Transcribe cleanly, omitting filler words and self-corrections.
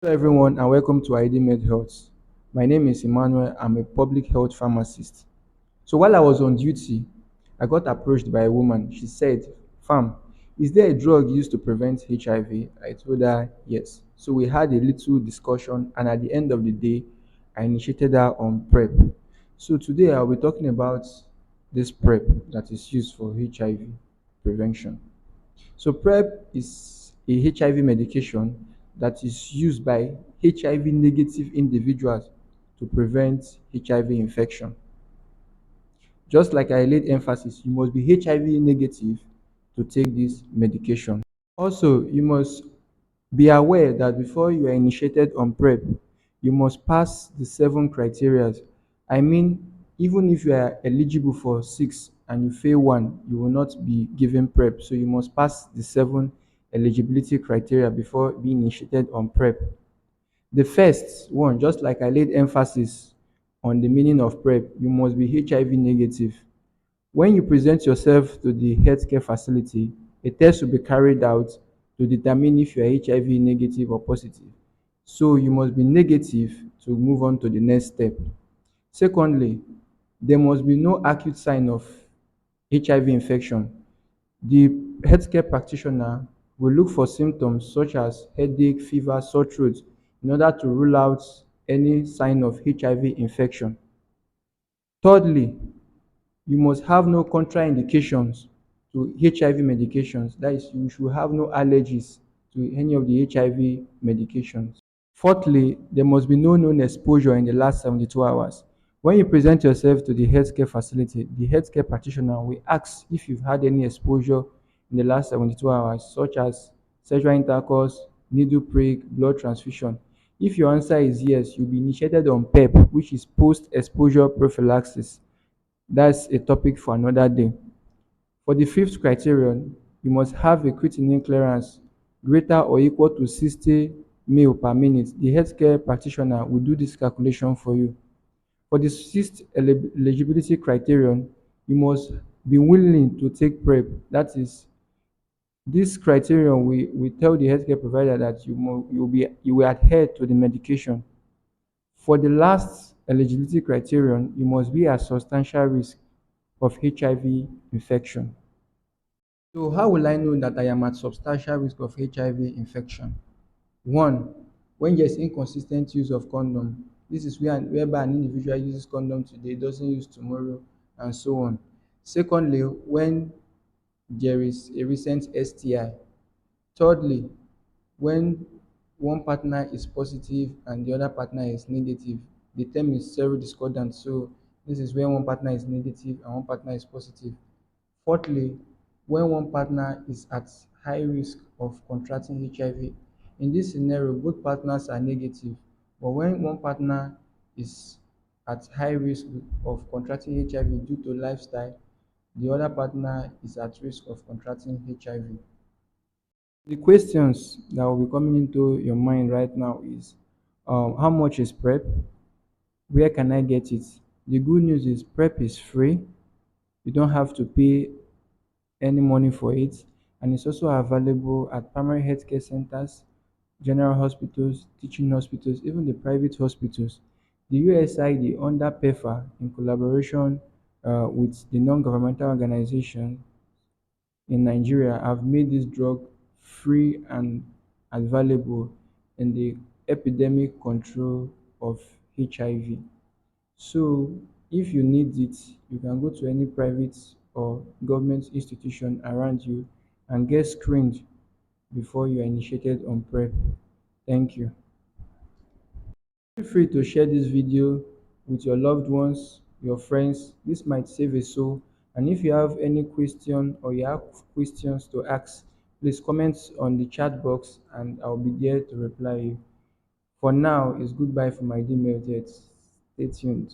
Hello everyone and welcome to ID Med Health. My name is Emmanuel. I'm a public health pharmacist. So while I was on duty, I got approached by a woman. She said, "Fam, is there a drug used to prevent HIV?" I told her yes. So we had a little discussion and at the end of the day, I initiated her on PrEP. So today I'll be talking about this PrEP that is used for HIV prevention. So PrEP is a HIV medication that is used by HIV negative individuals to prevent HIV infection. Just like I laid emphasis, you must be HIV negative to take this medication. Also, you must be aware that before you are initiated on PrEP, you must pass the 7 criteria. I mean, even if you are eligible for 6 and you fail one, you will not be given PrEP. So you must pass the 7 eligibility criteria before being initiated on PrEP. The first one, just like I laid emphasis on the meaning of PrEP, you must be HIV negative. When you present yourself to the healthcare facility, a test will be carried out to determine if you are HIV negative or positive. So you must be negative to move on to the next step. Secondly, there must be no acute sign of HIV infection. The healthcare practitioner will look for symptoms such as headache, fever, sore throat in order to rule out any sign of HIV infection. Thirdly, you must have no contraindications to HIV medications. That is, you should have no allergies to any of the HIV medications. Fourthly, there must be no known exposure in the last 72 hours. When you present yourself to the healthcare facility, the healthcare practitioner will ask if you've had any exposure in the last 72 hours, such as sexual intercourse, needle prick, blood transfusion. If your answer is yes, you'll be initiated on PEP, which is post exposure prophylaxis. That's a topic for another day. For the fifth criterion, you must have a creatinine clearance greater or equal to 60 ml per minute. The healthcare practitioner will do this calculation for you. For the sixth eligibility criterion, you must be willing to take PrEP. That is, this criterion we tell the healthcare provider that you will adhere to the medication. For the last eligibility criterion, you must be at substantial risk of HIV infection. So how will I know that I am at substantial risk of HIV infection? One, when there's inconsistent use of condom. This is whereby an individual uses condom today, doesn't use tomorrow, and so on. Secondly, when there is a recent STI. Thirdly, when one partner is positive and the other partner is negative. The term is serodiscordant. So this is when one partner is negative and one partner is positive. Fourthly, when one partner is at high risk of contracting HIV. In this scenario, both partners are negative, but when one partner is at high risk of contracting HIV due to lifestyle, the other partner is at risk of contracting HIV. The questions that will be coming into your mind right now is how much is PrEP? Where can I get it? The good news is PrEP is free. You don't have to pay any money for it, and it's also available at primary healthcare centers, general hospitals, teaching hospitals, even the private hospitals. The USAID under PEFA in collaboration with the non-governmental organization in Nigeria have made this drug free and available in the epidemic control of HIV. So if you need it, you can go to any private or government institution around you and get screened before you are initiated on PrEP. Thank you. Feel free to share this video with your loved ones, your friends. This might save a soul. And if you have any question or you have questions to ask, please comment on the chat box and I'll be there to reply you. For now, it's goodbye from my email. Stay tuned.